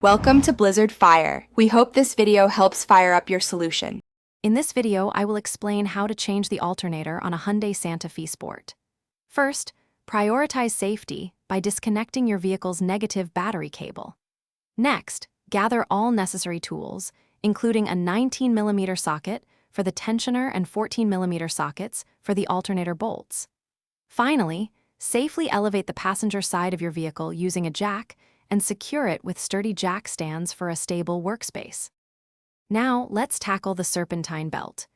Welcome to Blizzard Fire. We hope this video helps fire up your solution. In this video, I will explain how to change the alternator on a Hyundai Santa Fe Sport. First, prioritize safety by disconnecting your vehicle's negative battery cable. Next, gather all necessary tools, including a 19mm socket for the tensioner and 14mm sockets for the alternator bolts. Finally, safely elevate the passenger side of your vehicle using a jack and secure it with sturdy jack stands for a stable workspace. Now, let's tackle the serpentine belt.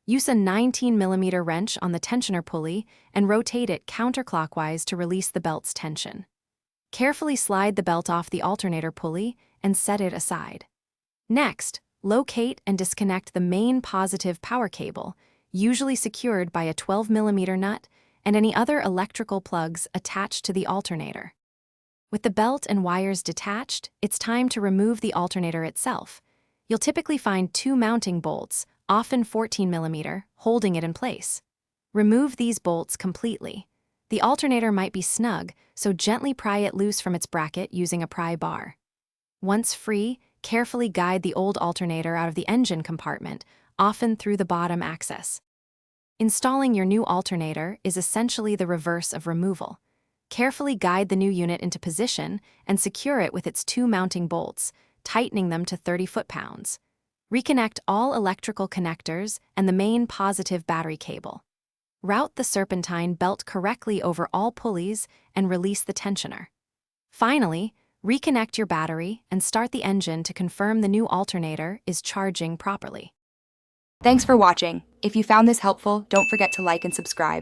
Use a 19mm wrench on the tensioner pulley and rotate it counterclockwise to release the belt's tension. Carefully slide the belt off the alternator pulley and set it aside. Next, locate and disconnect the main positive power cable, usually secured by a 12mm nut, and any other electrical plugs attached to the alternator. With the belt and wires detached, it's time to remove the alternator itself. You'll typically find two mounting bolts, often 14mm, holding it in place. Remove these bolts completely. The alternator might be snug, so gently pry it loose from its bracket using a pry bar. Once free, carefully guide the old alternator out of the engine compartment, often through the bottom axis. Installing your new alternator is essentially the reverse of removal. Carefully guide the new unit into position and secure it with its two mounting bolts, tightening them to 30 foot-pounds. Reconnect all electrical connectors and the main positive battery cable. Route the serpentine belt correctly over all pulleys and release the tensioner. Finally, reconnect your battery and start the engine to confirm the new alternator is charging properly. Thanks for watching. If you found this helpful, don't forget to like and subscribe.